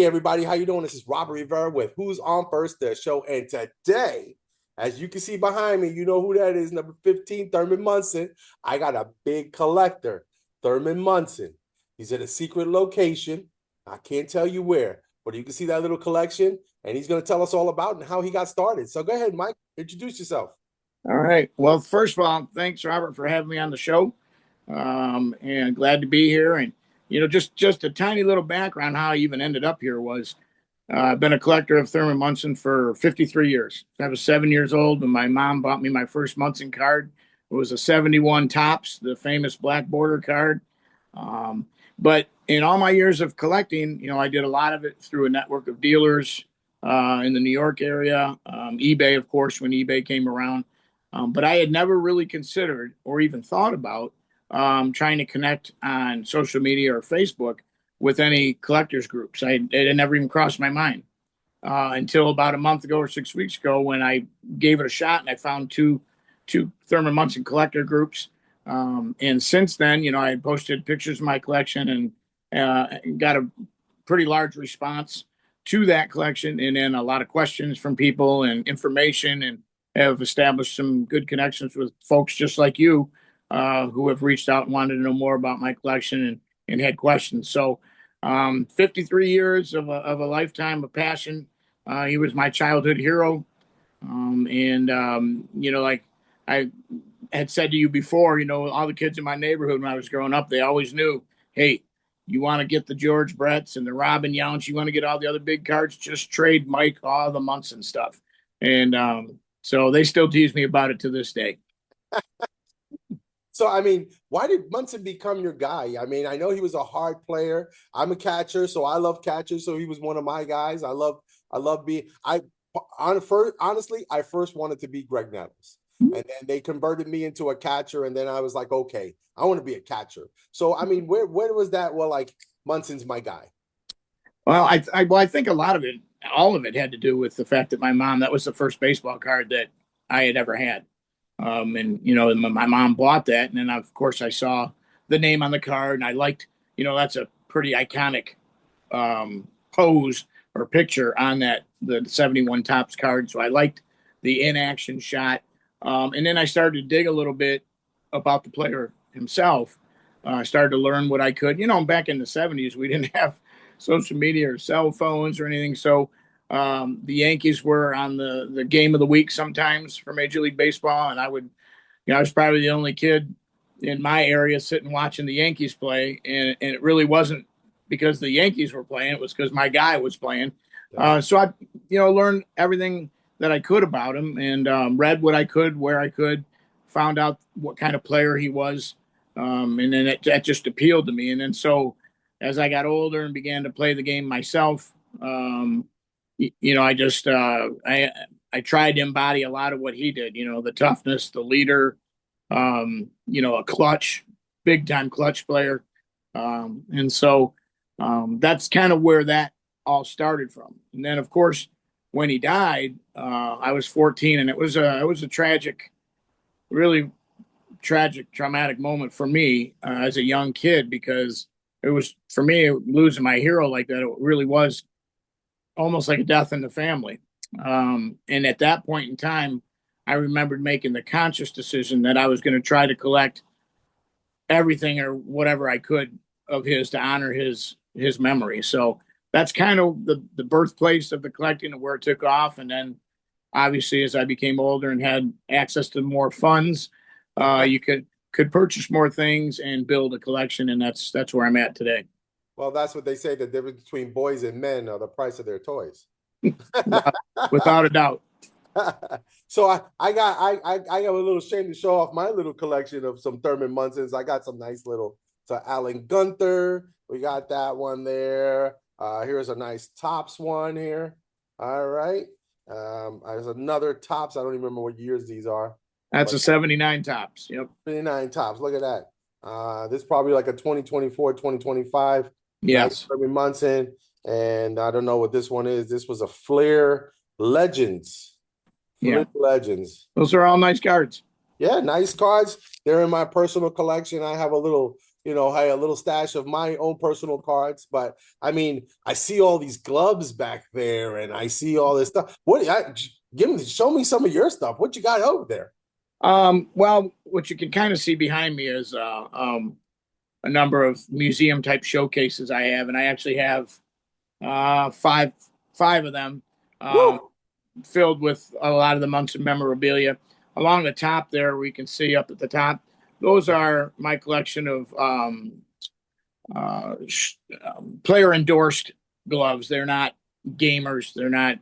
Hey everybody, how you doing? This is Robert Rivera with Who's On First, the show. And today, as you can see behind me, you know who that is, number 15, Thurman Munson. I got a big collector, Thurman Munson. He's at a secret location. I can't tell you where, but you can see that little collection, and he's going to tell us all about it and how he got started. So go ahead, Mike, introduce yourself. All right. Well, first of all, thanks, Robert, for having me on the show. And glad to be here. And, just a tiny little background how I even ended up here was I've been a collector of Thurman Munson for 53 years. I was 7 years old when my mom bought me my first Munson card. It was a 71 Topps, the famous black border card. But in all my years of collecting, I did a lot of it through a network of dealers in the New York area, eBay, of course, when eBay came around. But I had never really considered or even thought about trying to connect on social media or Facebook with any collectors groups. It never even crossed my mind until about a month ago or 6 weeks ago when I gave it a shot and I found two Thurman Munson collector groups. And since then, I had posted pictures of my collection and got a pretty large response to that collection, and then a lot of questions from people and information, and have established some good connections with folks just like you who have reached out and wanted to know more about my collection and had questions. So 53 years of a lifetime of passion. He was my childhood hero. Like I had said to you before, all the kids in my neighborhood when I was growing up, they always knew, hey, you want to get the George Bretts and the Robin Younts, you want to get all the other big cards, just trade Mike all the Munson stuff. And so they still tease me about it to this day. So, why did Munson become your guy? I know he was a hard player. I'm a catcher, so I love catchers. So he was one of my guys. Honestly, I first wanted to be Greg Nettles. And then they converted me into a catcher. And then I was like, okay, I want to be a catcher. So, where was that? Well, like, Munson's my guy. Well, I think all of it had to do with the fact that my mom, that was the first baseball card that I had ever had. My mom bought that. And then, of course, I saw the name on the card and I liked, that's a pretty iconic pose or picture on the 71 Topps card. So I liked the in-action shot. And then I started to dig a little bit about the player himself. I started to learn what I could. Back in the 70s, we didn't have social media or cell phones or anything. So the Yankees were on the game of the week sometimes for Major League Baseball. And I was probably the only kid in my area sitting watching the Yankees play. And it really wasn't because the Yankees were playing. It was because my guy was playing. So I, learned everything that I could about him and read what I could, where I could, found out what kind of player he was. And then that just appealed to me. And then so as I got older and began to play the game myself, I tried to embody a lot of what he did, the toughness, the leader, a big time clutch player. So that's kind of where that all started from. And then of course, when he died, I was 14, and it was a really tragic, traumatic moment for me as a young kid, because it was, for me, losing my hero like that, it really was almost like a death in the family. And at that point in time, I remembered making the conscious decision that I was going to try to collect everything or whatever I could of his to honor his memory. So that's kind of the birthplace of the collecting and where it took off. And then obviously, as I became older and had access to more funds, you could purchase more things and build a collection. And that's where I'm at today. Well, that's what they say. The difference between boys and men are the price of their toys. Without a doubt. So I got a little shame to show off my little collection of some Thurman Munsons. I got some nice little Alan Gunther. We got that one there. Here's a nice Topps one here. All right. There's another Topps. I don't even remember what years these are. That's a 79 Topps. Yep. 79 Topps. Look at that. This is probably like a 2024, 2025. Yes. Nice Thurman Munson. And I don't know what this one is. This was a Flair Legends. Flair Legends. Those are all nice cards. Yeah, nice cards. They're in my personal collection. I have a little had a little stash of my own personal cards. But I mean, I see all these gloves back there, and I see all this stuff. Show me some of your stuff. What you got over there? Well, what you can kind of see behind me is a number of museum type showcases I have, and I actually have five of them Woo! filled with a lot of the Munson memorabilia. Along the top there, we can see up at the top, those are my collection of uh, player endorsed gloves. They're not gamers. They're not,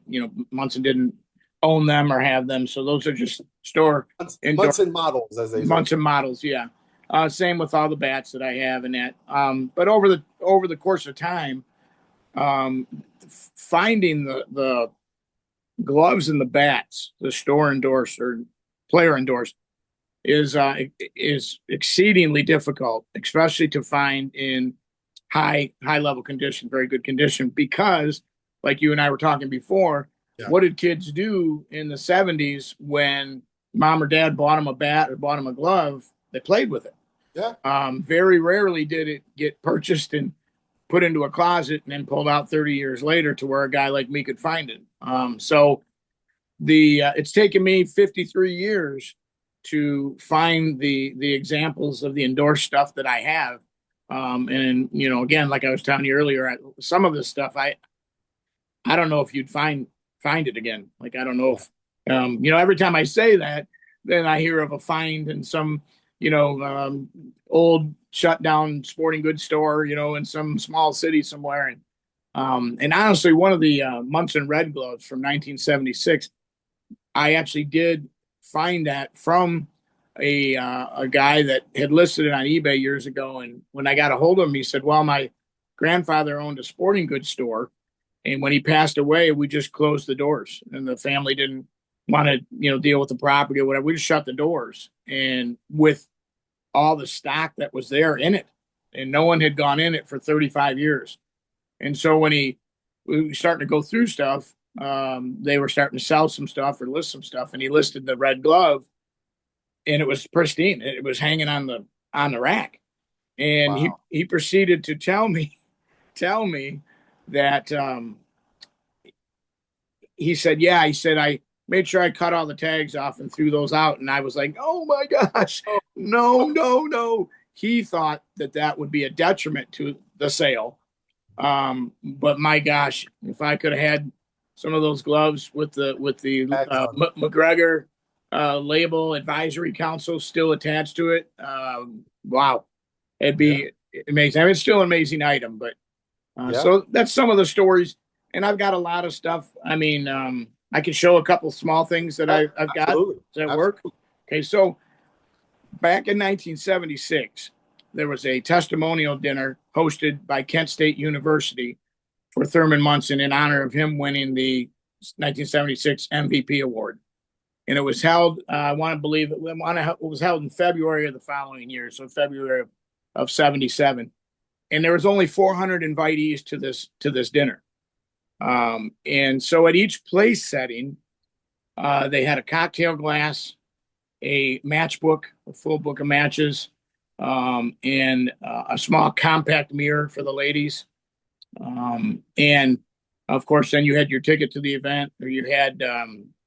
Munson didn't own them or have them. So those are just store endorsed Munson models, as they say. Munson models. Yeah. Same with all the bats that I have and that. But over the course of time, um, finding the gloves and the bats, the store endorsed or player endorsed, is exceedingly difficult, especially to find in high level condition, very good condition. Because, like you and I were talking before, Yeah. what did kids do in the '70s when mom or dad bought them a bat or bought them a glove? They played with it. Yeah. Very rarely did it get purchased and put into a closet and then pulled out 30 years later to where a guy like me could find it. So it's taken me 53 years to find the examples of the endorsed stuff that I have. And again, like I was telling you earlier, some of this stuff I don't know if you'd find it again. Like I don't know if every time I say that, then I hear of a find in some old shut down sporting goods store, in some small city somewhere. And honestly, one of the Munson Red gloves from 1976, I actually did find that from a guy that had listed it on eBay years ago. And when I got a hold of him, he said, "Well, my grandfather owned a sporting goods store, and when he passed away, we just closed the doors, and the family didn't want to, deal with the property or whatever. We just shut the doors, and with all the stock that was there in it, and no one had gone in it for 35 years. And so when we were starting to go through stuff, they were starting to sell some stuff or list some stuff, and he listed the red glove, and it was pristine. It was hanging on the rack, and he Wow. he proceeded to tell me that he said, yeah, he said, I made sure I cut all the tags off and threw those out. And I was like, oh my gosh, Oh, no, no, no. He thought that would be a detriment to the sale. But my gosh, if I could have had some of those gloves with the tags on. McGregor label advisory council still attached to it, wow, it'd Yeah. be amazing. I mean, it's still an amazing item, but Yeah. so that's some of the stories. And I've got a lot of stuff. I mean, I can show a couple small things that I've got Absolutely. that work. Absolutely. Okay, so back in 1976, there was a testimonial dinner hosted by Kent State University for Thurman Munson in honor of him winning the 1976 MVP award. And it was held, I want to believe it was held in February of the following year, so February of '77. And there was only 400 invitees to this dinner. And so at each place setting, they had a cocktail glass, a matchbook, a full book of matches, and a small compact mirror for the ladies. And of course, then you had your ticket to the event, or you had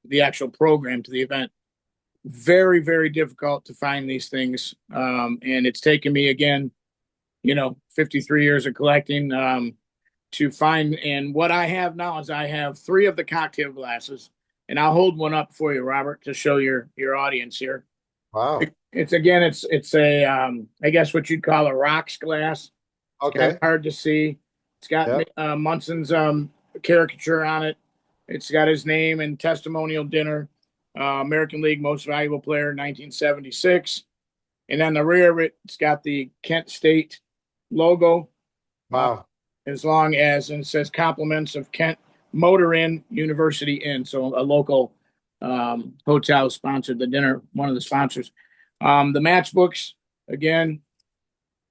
the actual program to the event. Very, very difficult to find these things. And it's taken me again, 53 years of collecting to find. And what I have now is I have three of the cocktail glasses, and I'll hold one up for you, Robert, to show your audience here. Wow. It's a I guess what you'd call a rocks glass. It's kind Okay. of hard to see. It's got Yeah. Munson's caricature on it. It's got his name and testimonial dinner, American League Most Valuable Player 1976. And on the rear of it, it's got the Kent State logo, Wow. as long as, and it says compliments of Kent Motor Inn, University Inn. So a local hotel sponsored the dinner, one of the sponsors. The matchbooks, again,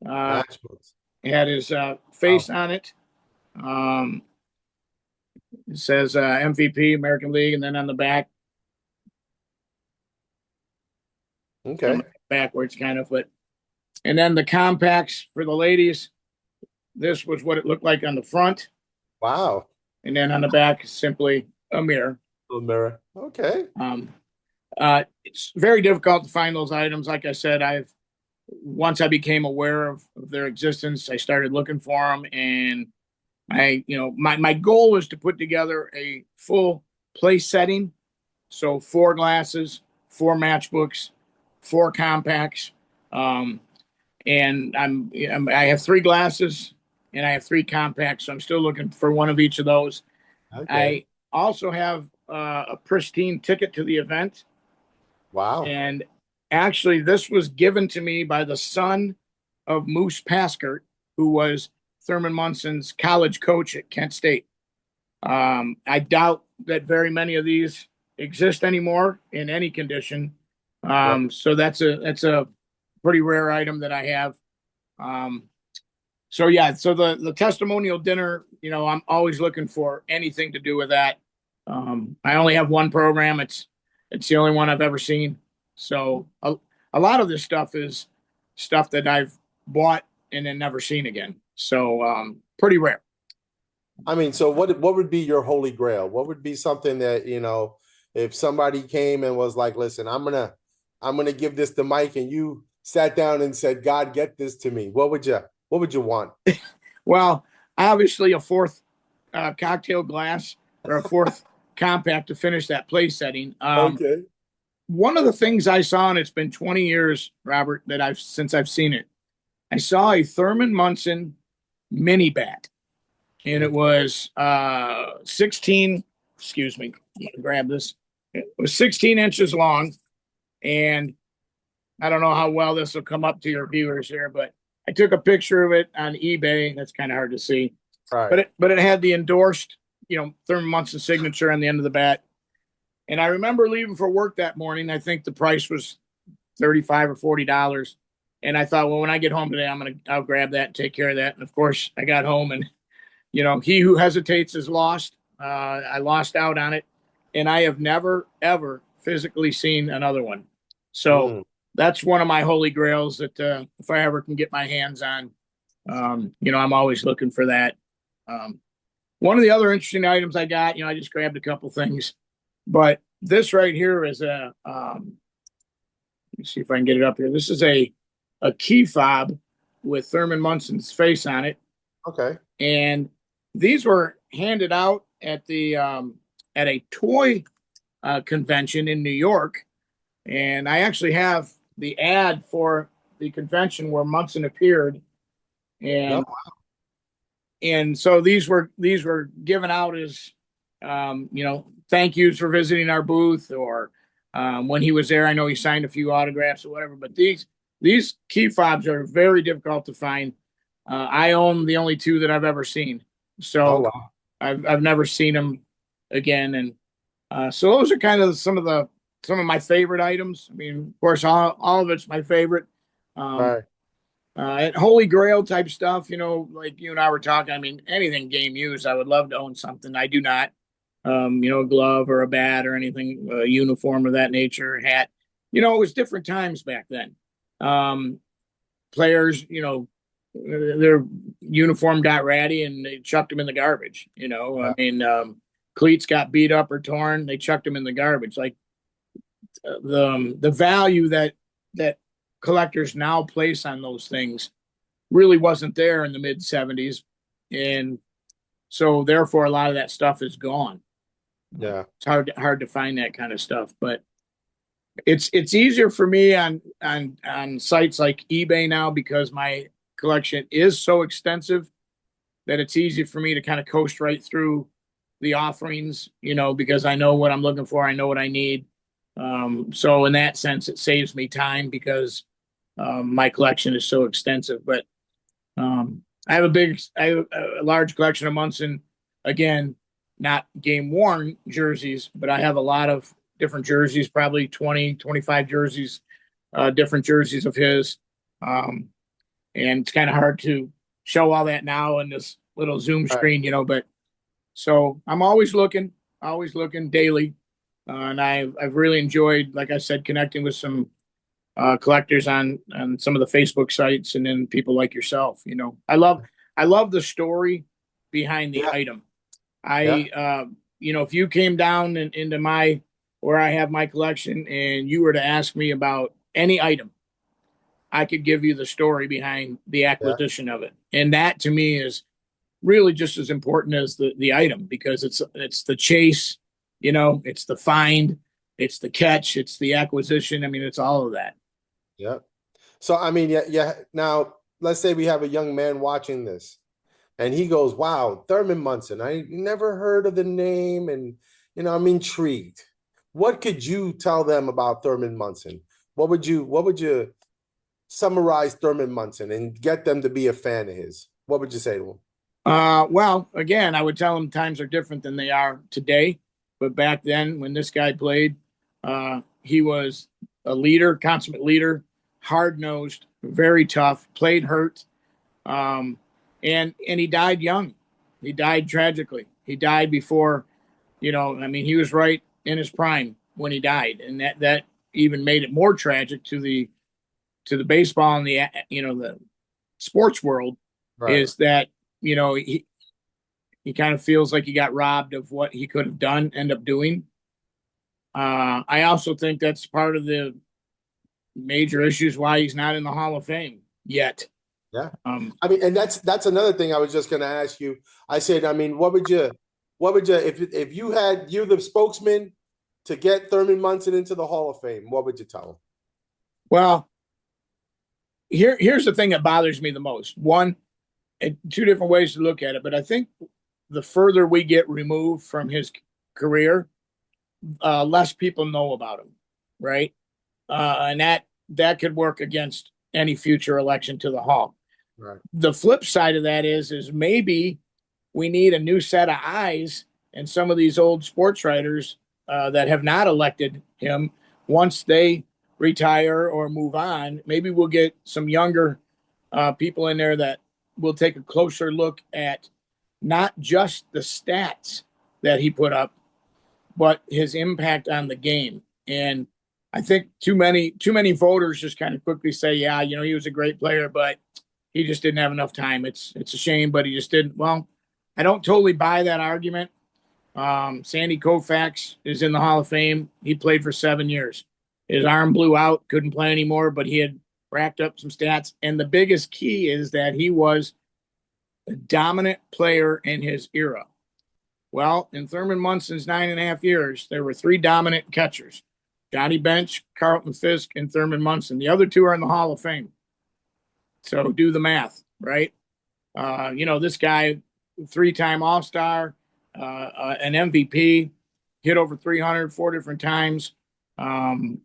Matchbooks. had his face on it. It says MVP, American League, and then on the back, Okay. backwards kind of, but And then the compacts for the ladies. This was what it looked like on the front. Wow. And then on the back, simply a mirror. Little mirror. Okay. It's very difficult to find those items. Like I said, once I became aware of their existence, I started looking for them, and my goal was to put together a full place setting. So 4 glasses, 4 matchbooks, 4 compacts, and I have 3 glasses and I have 3 compacts. So I'm still looking for one of each of those. Okay. I also have a pristine ticket to the event, Wow. and actually, this was given to me by the son of Moose Paskert, who was Thurman Munson's college coach at Kent State. I doubt that very many of these exist anymore in any condition. Right. So that's a pretty rare item that I have. So yeah, so the testimonial dinner, I'm always looking for anything to do with that. I only have one program. It's the only one I've ever seen. So a lot of this stuff is stuff that I've bought and then never seen again. So pretty rare. I mean, so what would be your holy grail? What would be something that, if somebody came and was like, listen, I'm gonna give this to Mike, and you sat down and said, God, get this to me. What would you want? Well, obviously a 4th cocktail glass or a 4th compact to finish that place setting. Okay. One of the things I saw, and it's been 20 years, Robert, since I've seen it. I saw a Thurman Munson mini bat, and it was 16. Excuse me, grab this. It was 16 inches long, and I don't know how well this will come up to your viewers here, but I took a picture of it on eBay. That's kind of hard to see, Right. but it had the endorsed, Thurman Munson signature on the end of the bat. And I remember leaving for work that morning. I think the price was $35 or $40. And I thought, well, when I get home today, I'll grab that and take care of that. And of course, I got home, and he who hesitates is lost. I lost out on it, and I have never ever physically seen another one. So that's one of my holy grails that if I ever can get my hands on, I'm always looking for that. One of the other interesting items I got, I just grabbed a couple things. But this right here is let me see if I can get it up here. This is a key fob with Thurman Munson's face on it. Okay. And these were handed out at a toy convention in New York. And I actually have the ad for the convention where Munson appeared. And No. and so these were given out as thank yous for visiting our booth, or when he was there, I know he signed a few autographs or whatever. But these key fobs are very difficult to find. I own the only 2 that I've ever seen, so Wow. I've never seen them again. And so those are kind of some of my favorite items. I mean, of course, all of it's my favorite. Right. Holy Grail type stuff, like you and I were talking. I mean, anything game used, I would love to own something. I do not. A glove or a bat or anything, a uniform of that nature, a hat. It was different times back then. Players, their uniform got ratty and they chucked them in the garbage. Yeah. I mean, cleats got beat up or torn, they chucked them in the garbage. Like the value that collectors now place on those things really wasn't there in the mid 70s, and so therefore a lot of that stuff is gone. Yeah. It's hard to find that kind of stuff, but it's easier for me on sites like eBay now, because my collection is so extensive that it's easy for me to kind of coast right through the offerings, because I know what I'm looking for, I know what I need. So in that sense, it saves me time because my collection is so extensive. But I have a large collection of Munson. Again, not game worn jerseys, but I have a lot of different jerseys, probably 20, 25 jerseys, different jerseys of his. And it's kind of hard to show all that now in this little Zoom screen, but so I'm always looking daily. And I've really enjoyed, like I said, connecting with some collectors on some of the Facebook sites, and then people like yourself. I love the story behind the Yeah, item. yeah, If you came down into my where I have my collection and you were to ask me about any item, I could give you the story behind the yeah, acquisition of it. And that to me is really just as important as the item, because it's the chase, it's the find, it's the catch, it's the acquisition. I mean, it's all of that. yeah. So I mean, yeah, yeah. Now let's say we have a young man watching this, and he goes, "Wow, Thurman Munson. I never heard of the name, and I'm intrigued." What could you tell them about Thurman Munson? What would you summarize Thurman Munson and get them to be a fan of his? What would you say to him? Well, again, I would tell them times are different than they are today. But back then, when this guy played, he was a leader, consummate leader, hard nosed, very tough, played hurt, and he died young. He died tragically. He died before, I mean, he was right in his prime when he died, and that even made it more tragic to the baseball and the sports world, Right. is that he kind of feels like he got robbed of what he could have done, end up doing. I also think that's part of the major issues why he's not in the Hall of Fame yet. Yeah. Um, I mean, and that's another thing I was just going to ask you. I said, I mean, what would you if you're the spokesman to get Thurman Munson into the Hall of Fame, what would you tell well, here's the thing that bothers me the most. One, and two different ways to look at it, but I think the further we get removed from his career, less people know about him, right? And that could work against any future election to the hall. him? Right. The flip side of that is maybe we need a new set of eyes, and some of these old sports writers that have not elected him, once they retire or move on, maybe we'll get some younger people in there that will take a closer look at not just the stats that he put up, but his impact on the game. And I think too many voters just kind of quickly say, yeah, he was a great player, but he just didn't have enough time. It's a shame, but he just didn't. Well, I don't totally buy that argument. Sandy Koufax is in the Hall of Fame. He played for 7 years. His arm blew out, couldn't play anymore, but he had racked up some stats. And the biggest key is that he was a dominant player in his era. Well, in Thurman Munson's 9.5 years, there were three dominant catchers: Johnny Bench, Carlton Fisk, and Thurman Munson. The other two are in the Hall of Fame. So do the math, right? This guy, three-time All-Star, an MVP, hit over 300 four different times, um,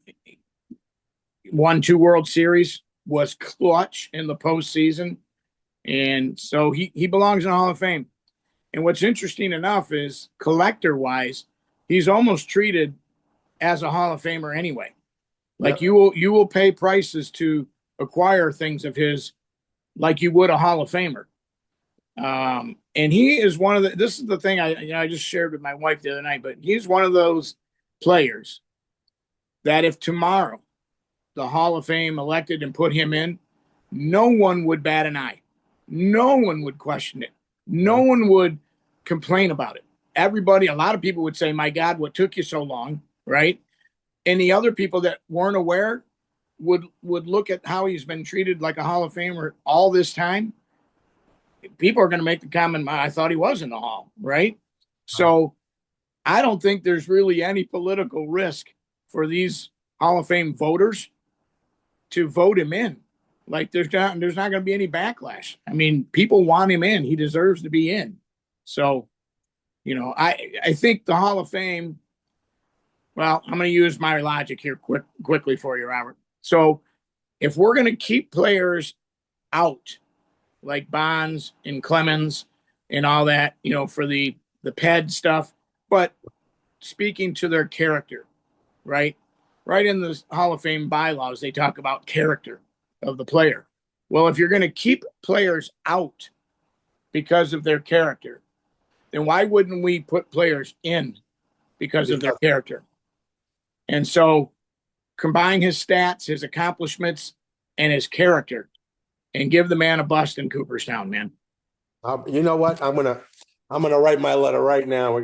won 2 World Series, was clutch in the postseason. And so he belongs in the Hall of Fame. And what's interesting enough is, collector-wise, he's almost treated as a Hall of Famer anyway. Like, Yep. you will pay prices to acquire things of his like you would a Hall of Famer. And he is one of the. This is the thing I just shared with my wife the other night. But he's one of those players that if tomorrow the Hall of Fame elected and put him in, no one would bat an eye. No one would question it. No Yeah. one would complain about it. Everybody, a lot of people would say, "My God, what took you so long?" Right? And the other people that weren't aware would look at how he's been treated like a Hall of Famer all this time. People are going to make the comment, "I thought he was in the Hall," right? So I don't think there's really any political risk for these Hall of Fame voters to vote him in. Like, there's not going to be any backlash. I mean, people want him in. He deserves to be in. So, I think the Hall of Fame. Well, I'm going to use my logic here quickly for you, Robert. So, if we're going to keep players out like Bonds and Clemens and all that, for the PED stuff, but speaking to their character, right? Right in the Hall of Fame bylaws, they talk about character of the player. Well, if you're going to keep players out because of their character, then why wouldn't we put players in because of their Because character? And so combine his stats, his accomplishments, and his character, and give the man a bust in Cooperstown, man. You know what? I'm gonna write my letter right now. We're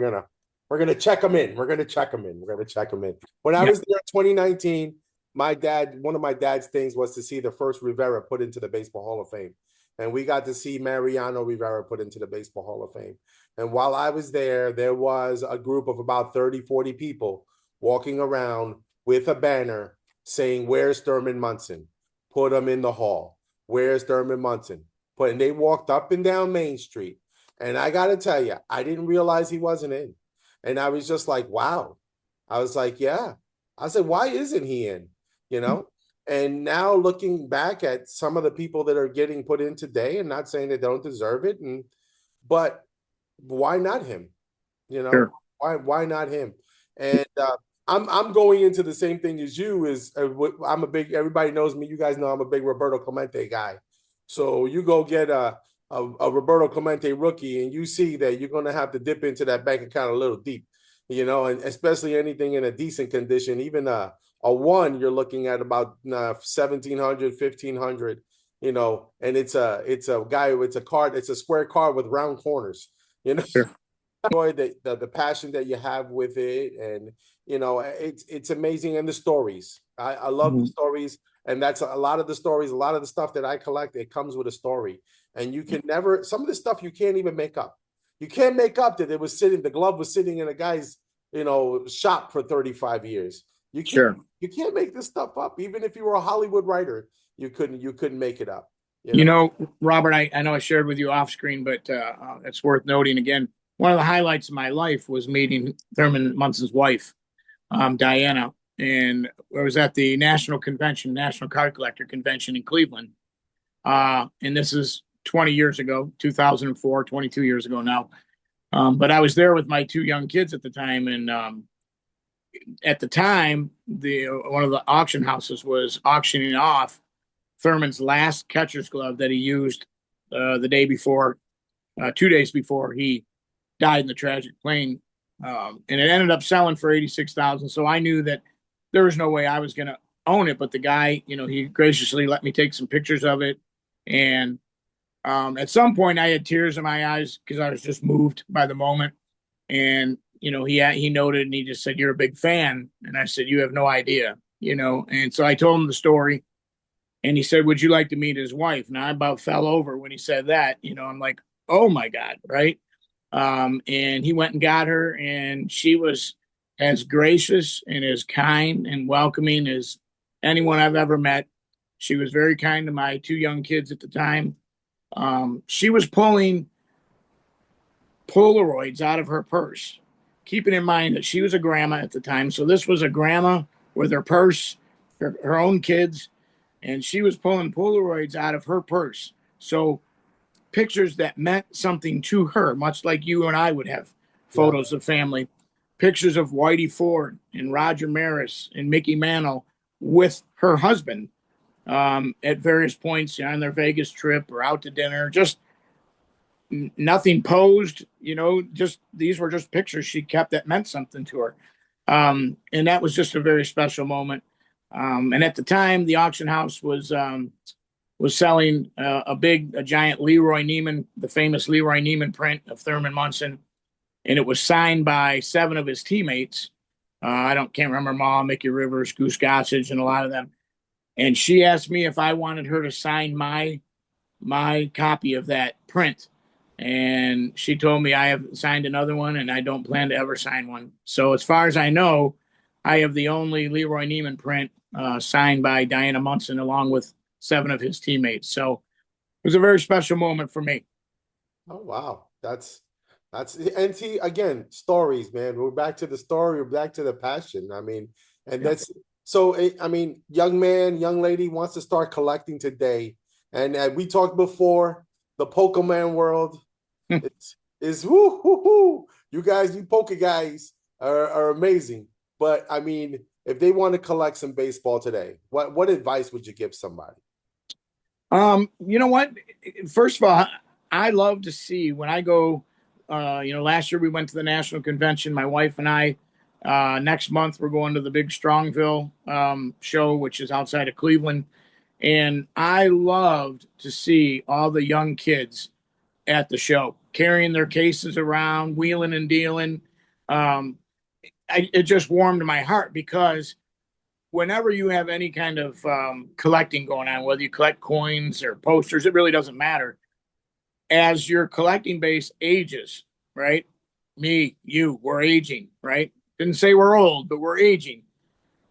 gonna check them in. We're gonna check them in. We're gonna check them in. When I Yeah, was there in 2019, one of my dad's things was to see the first Rivera put into the Baseball Hall of Fame. And we got to see Mariano Rivera put into the Baseball Hall of Fame. And while I was there was a group of about 30, 40 people walking around with a banner saying, "Where's Thurman Munson? Put him in the hall. Where's Thurman Munson?" And they walked up and down Main Street. And I got to tell you, I didn't realize he wasn't in. And I was just like, wow. I was like, yeah. I said, why isn't he in? You know? And now looking back at some of the people that are getting put in today, and not saying they don't deserve it, but why not him? You know, sure. why not him? And I'm going into the same thing as you. I'm a big, everybody knows me. You guys know I'm a big Roberto Clemente guy. So you go get a Roberto Clemente rookie, and you see that you're going to have to dip into that bank account a little deep, you know, and especially anything in a decent condition, even a one, you're looking at about 1,700, 1,500, you know, and it's a guy, it's a card, it's a square card with round corners, you know. Sure. Enjoy the passion that you have with it, and you know it's amazing. And the stories, I love the Mhm. stories, and that's a lot of the stories, a lot of the stuff that I collect, it comes with a story. And you can never, some of the stuff you can't even make up. You can't make up that the glove was sitting in a guy's, you know, shop for 35 years. you can't Sure. you can't make this stuff up. Even if you were a Hollywood writer, you couldn't make it up, you You know. know, Robert, I know I shared with you off screen, but it's worth noting again. One of the highlights of my life was meeting Thurman Munson's wife, Diana, and I was at the National Convention, National Card Collector Convention in Cleveland. And this is 20 years ago, 2004, 22 years ago now. But I was there with my two young kids at the time, and at the time, the one of the auction houses was auctioning off Thurman's last catcher's glove that he used the day before, 2 days before he died in the tragic plane, and it ended up selling for 86,000. So I knew that there was no way I was going to own it. But the guy, you know, he graciously let me take some pictures of it, and at some point I had tears in my eyes because I was just moved by the moment. And you know, he noted and he just said, "You're a big fan," and I said, "You have no idea," you know. And so I told him the story, and he said, "Would you like to meet his wife?" And I about fell over when he said that. You know, I'm like, "Oh my God," right? And he went and got her, and she was as gracious and as kind and welcoming as anyone I've ever met. She was very kind to my two young kids at the time. She was pulling Polaroids out of her purse, keeping in mind that she was a grandma at the time. So this was a grandma with her purse, her own kids, and she was pulling Polaroids out of her purse. So pictures that meant something to her, much like you and I would have Yeah. photos of family, pictures of Whitey Ford and Roger Maris and Mickey Mantle with her husband at various points, you know, on their Vegas trip or out to dinner. Just nothing posed, you know, just these were just pictures she kept that meant something to her. And that was just a very special moment. And at the time, the auction house was selling a giant Leroy Neiman, the famous Leroy Neiman print of Thurman Munson, and it was signed by 7 of his teammates. Can't remember them all, Mickey Rivers, Goose Gossage, and a lot of them. And she asked me if I wanted her to sign my copy of that print. And she told me I have signed another one and I don't plan to ever sign one. So as far as I know, I have the only Leroy Neiman print signed by Diana Munson along with 7 of his teammates. So it was a very special moment for me. Oh wow, that's and see again, stories, man. We're back to the story. We're back to the passion. I mean, and Yeah. that's so. I mean, young man, young lady wants to start collecting today, and we talked before the Pokemon world. It's is woo hoo hoo. You guys, you poker guys are amazing. But I mean, if they want to collect some baseball today, what advice would you give somebody? You know what? First of all, I love to see when I go. You know, last year we went to the national convention. My wife and I Next month, we're going to the big Strongville show, which is outside of Cleveland. And I loved to see all the young kids at the show carrying their cases around, wheeling and dealing. It just warmed my heart because whenever you have any kind of collecting going on, whether you collect coins or posters, it really doesn't matter. As your collecting base ages, right? Me, you, we're aging, right? Didn't say we're old, but we're aging.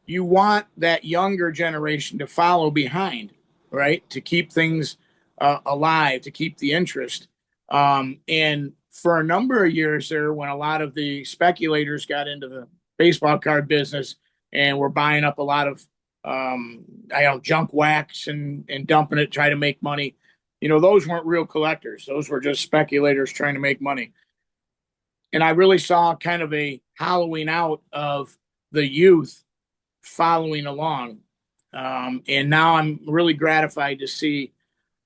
You want that younger generation to follow behind, right? To keep things alive, to keep the interest. And for a number of years there, when a lot of the speculators got into the baseball card business and were buying up a lot of, junk wax and dumping it, try to make money. Those weren't real collectors. Those were just speculators trying to make money. And I really saw kind of a hollowing out of the youth following along. And now I'm really gratified to see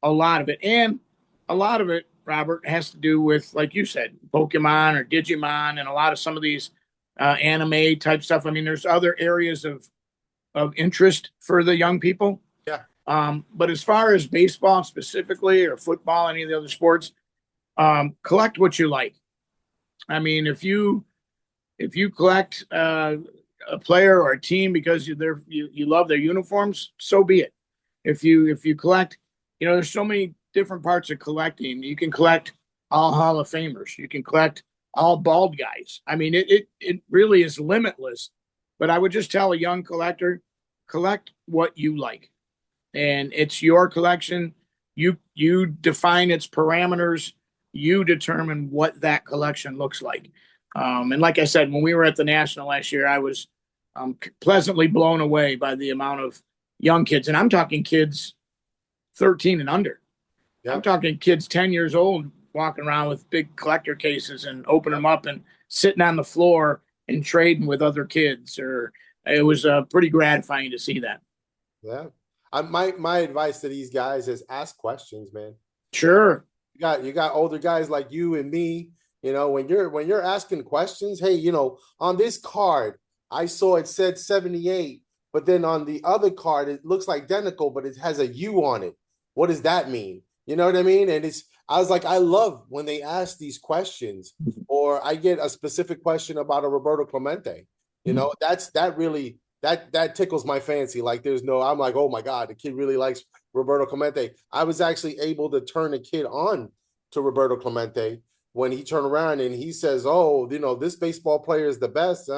a lot of it. And a lot of it, Robert, has to do with, like you said, Pokemon or Digimon and a lot of some of these anime type stuff. I mean, there's other areas of interest for the young people. Yeah. But as far as baseball specifically or football, any of the other sports, collect what you like. I mean, if you collect a player or a team because you love their uniforms, so be it. If you collect, there's so many different parts of collecting. You can collect all Hall of Famers. You can collect all bald guys. I mean, it really is limitless. But I would just tell a young collector, collect what you like, and it's your collection. You define its parameters. You determine what that collection looks like. And like I said, when we were at the National last year, I was pleasantly blown away by the amount of young kids. And I'm talking kids 13 and under. Yep. I'm talking kids 10 years old walking around with big collector cases and opening them up and sitting on the floor and trading with other kids. It was pretty gratifying to see that. Yeah. My advice to these guys is ask questions, man. Sure. You got older guys like you and me, when you're asking questions, hey, on this card, I saw it said 78, but then on the other card, it looks identical, but it has a U on it. What does that mean? You know what I mean? And I was like, I love when they ask these questions, or I get a specific question about a Roberto Clemente. That tickles my fancy. Like I'm like, oh my God, the kid really likes Roberto Clemente. I was actually able to turn a kid on to Roberto Clemente when he turned around and he says, oh, this baseball player is the best.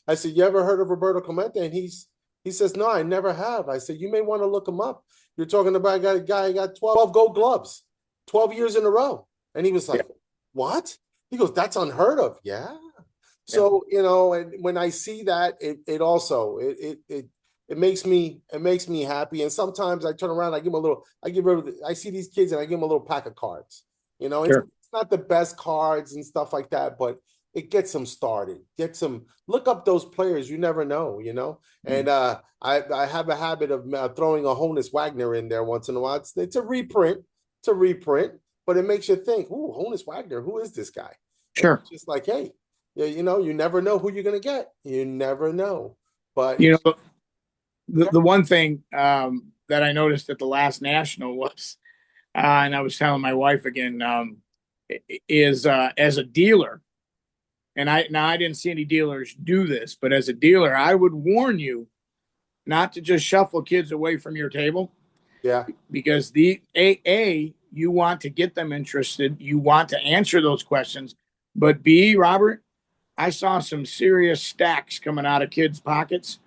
I said, you ever heard of Roberto Clemente? And he says, no, I never have. I said, you may want to look him up. You're talking about a guy who got 12 gold gloves, 12 years in a row. And he was like, what? He goes, that's unheard of. Yeah. So, and when I see that, it also makes me happy. And sometimes I turn around, I see these kids and I give them a little pack of cards. Sure. It's not the best cards and stuff like that, but it gets them started. Look up those players. You never know, And I have a habit of throwing a Honus Wagner in there once in a while. It's a reprint, but it makes you think, ooh, Honus Wagner, who is this guy? Sure. And it's just like, hey, you never know who you're going to get. You never know. But the one thing that I noticed at the last National was, and I was telling my wife again, is as a dealer, and I didn't see any dealers do this, but as a dealer, I would warn you not to just shuffle kids away from your table. Yeah. Because you want to get them interested. You want to answer those questions. But B, Robert, I saw some serious stacks coming out of kids' pockets,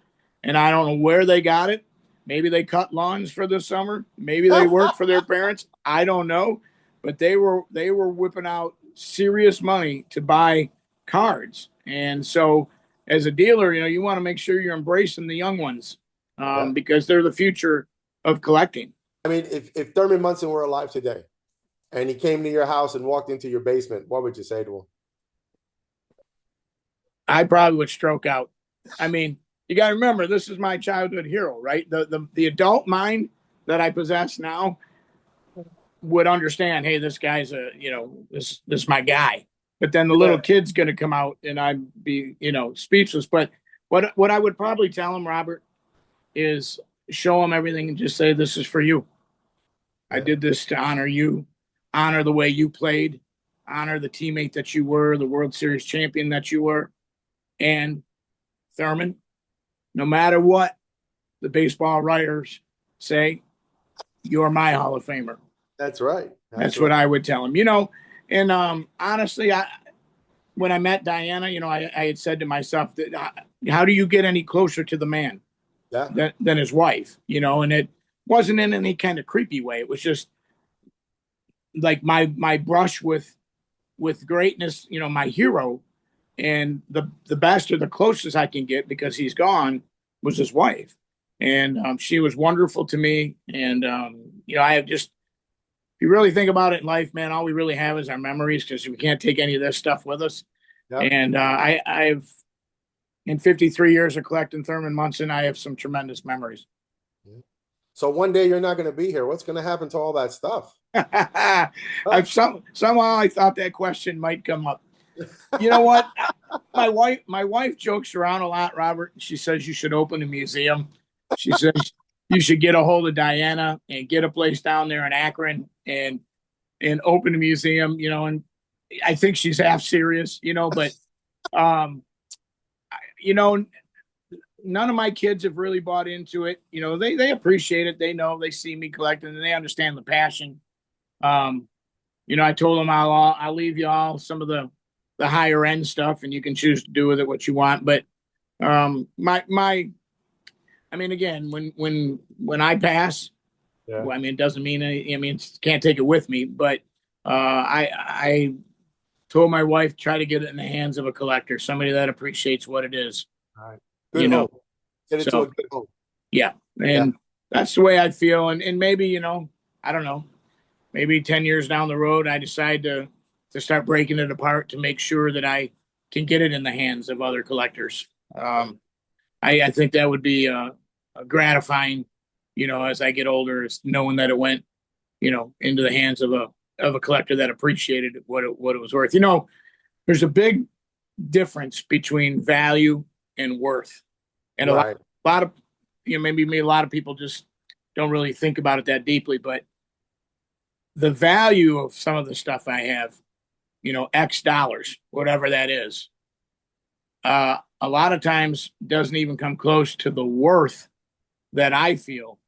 and I don't know where they got it. Maybe they cut lawns for the summer. Maybe they work for their parents. I don't know. But they were whipping out serious money to buy cards. And so as a dealer, you want to make sure you're embracing the young ones because they're the future of collecting. I mean, if Thurman Munson were alive today and he came to your house and walked into your basement, what would you say to him? I probably would stroke out. I mean, you got to remember, this is my childhood hero, right? The adult mind that I possess now would understand, hey, this guy's this is my guy. but then the little kid's going to come out and I'd be, speechless. But what I would probably tell him, Robert, is show him everything and just say, this is for you. I did this to honor you, honor the way you played, honor the teammate that you were, the World Series champion that you were. And Thurman, no matter what the baseball writers say, you're my Hall of Famer. That's right. That's what I would tell him, And honestly, when I met Diana, I had said to myself that how do you get any closer to the man than his wife, and it wasn't in any kind of creepy way. It was just like my brush with greatness, my hero, and the best or the closest I can get because he's gone was his wife. And she was wonderful to me. And, I have just, if you really think about it in life, man, all we really have is our memories because we can't take any of this stuff with us. Yep. And I've, in 53 years of collecting Thurman Munson, I have some tremendous memories. So one day you're not going to be here. What's going to happen to all that stuff? Somehow I thought that question might come up. You know what? My wife jokes around a lot, Robert. She says you should open a museum. She says you should get a hold of Diana and get a place down there in Akron and open a museum, and I think she's half serious, but none of my kids have really bought into it. They appreciate it. They know, they see me collecting and they understand the passion. I told them I'll leave you all some of the higher end stuff and you can choose to do with it what you want. But again, when I pass, it doesn't mean can't take it with me, but I told my wife, try to get it in the hands of a collector, somebody that appreciates what it is. All right. Good home. Get it to a good home. Yeah. And that's the way I feel. And maybe, I don't know, maybe 10 years down the road, I decide to start breaking it apart to make sure that I can get it in the hands of other collectors. I think that would be a gratifying, as I get older, is knowing that it went, into the hands of a collector that appreciated what it was worth. There's a big difference between value and worth. And a lot of, maybe a lot of people just don't really think about it that deeply, but the value of some of the stuff I have, X dollars, whatever that is, a lot of times doesn't even come close to the worth that I feel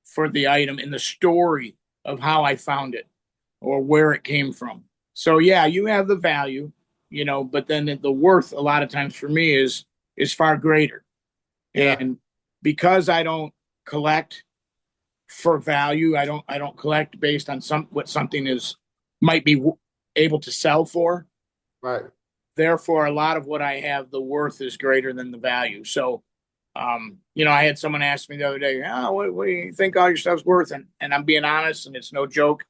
for the item in the story of how I found it or where it came from. So yeah, you have the value, but then the worth a lot of times for me is far greater. Yeah. And because I don't collect for value, I don't collect based on what something might be able to sell for. Right. Therefore, a lot of what I have, the worth is greater than the value. So, I had someone ask me the other day, what do you think all your stuff's worth? And I'm being honest, and it's no joke.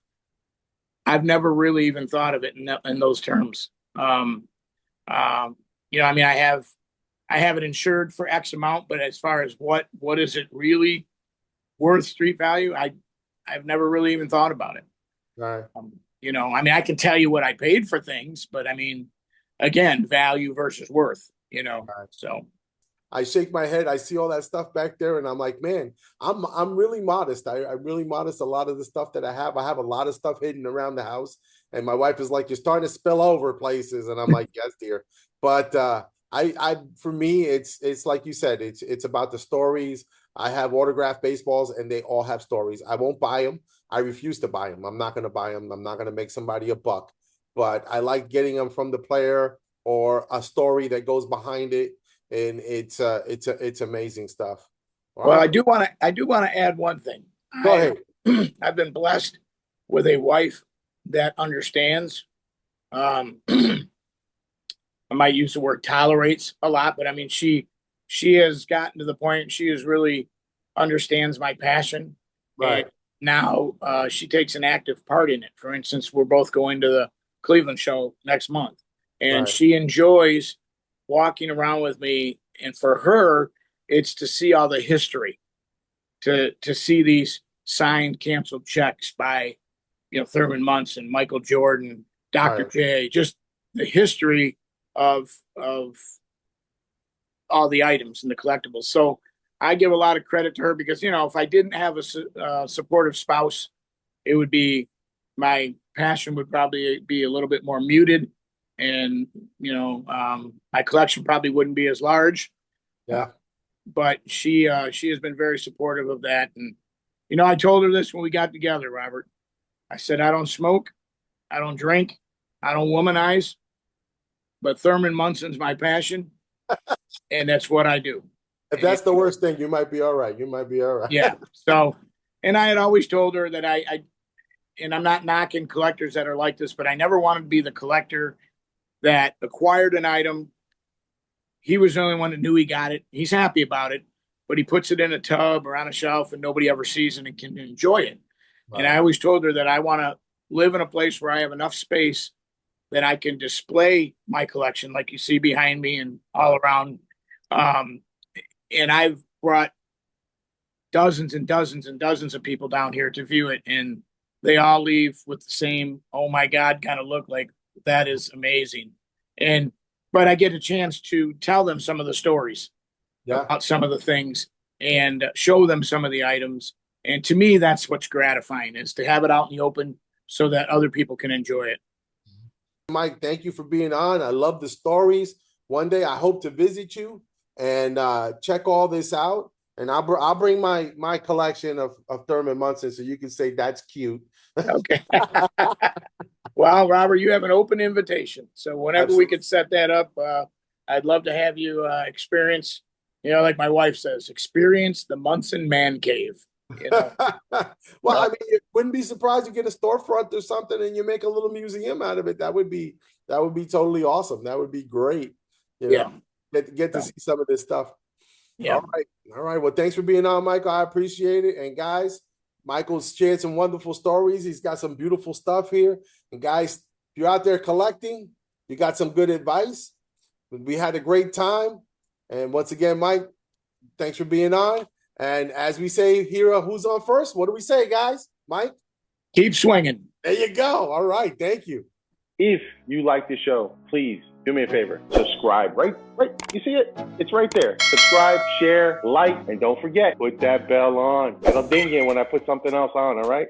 I've never really even thought of it in those terms. I have it insured for X amount, but as far as what is it really worth street value, I've never really even thought about it. Right. I can tell you what I paid for things, but again, value versus worth, right. So I shake my head. I see all that stuff back there, and I'm like, man, I'm really modest. I'm really modest. A lot of the stuff that I have a lot of stuff hidden around the house, and my wife is like, you're starting to spill over places, and I'm like, yes, dear. But for me, it's like you said, it's about the stories. I have autographed baseballs, and they all have stories. I won't buy them. I refuse to buy them. I'm not going to buy them. I'm not going to make somebody a buck. But I like getting them from the player or a story that goes behind it. And it's amazing stuff. All well, right. I do want to add one thing. Go ahead. I've been blessed with a wife that understands. I might use the word tolerates a lot, but she has gotten to the point she is really understands my passion. Right. And now she takes an active part in it. For instance, we're both going to the Cleveland show next month, and she enjoys walking around with me. And for her, it's to see all the history, to see these signed, canceled checks by, Thurman Munson, Michael Jordan, Dr. Right. J, just the history of all the items and the collectibles. So I give a lot of credit to her because, you know, if I didn't have a supportive spouse, it would be, my passion would probably be a little bit more muted, and my collection probably wouldn't be as large. Uh, Yeah. but she has been very supportive of that, and I told her this when we got together, Robert. I said, I don't smoke, I don't drink, I don't womanize, but Thurman Munson's my passion, and that's what I do. If And that's the worst thing, you might be all right. You might be all right. yeah, so, and I had always told her that and I'm not knocking collectors that are like this, but I never wanted to be the collector that acquired an item. He was the only one that knew he got it. He's happy about it, but he puts it in a tub or on a shelf and nobody ever sees it and can enjoy it. Right. And I always told her that I want to live in a place where I have enough space that I can display my collection, like you see behind me and all around. And I've brought dozens and dozens and dozens of people down here to view it, and they all leave with the same, oh my God, kind of look, like, that is amazing. But I get a chance to tell them some of the stories about some of the things and show them some of the items. And to me, that's what's gratifying, is to have it out in the open so that other people can enjoy it. Mike, thank you for being on. I love the stories. One day I hope to visit you and check all this out. And I'll bring my collection of Thurman Munson so you can say that's cute. Okay. Well, Robert, you have an open invitation. So whenever Absolutely. We could set that up, I'd love to have you experience, like my wife says, experience the Munson man cave. Well, I mean, you wouldn't be surprised you get a storefront or something and you make a little museum out of it. That would be totally awesome. That would be great. Get to see some of this stuff. Yeah. All right. Well, thanks for being on, Michael. I appreciate it. And guys, Michael's shared some wonderful stories. He's got some beautiful stuff here. And guys, if you're out there collecting, you got some good advice. We had a great time. And once again, Mike, thanks for being on. And as we say here, who's on first? What do we say, guys? Mike? Keep swinging. There you go. All right. Thank you. If you like the show, please do me a favor. Subscribe. Right. You see it? It's right there. Subscribe, share, like, and don't forget, put that bell on. It'll ding you when I put something else on, all right?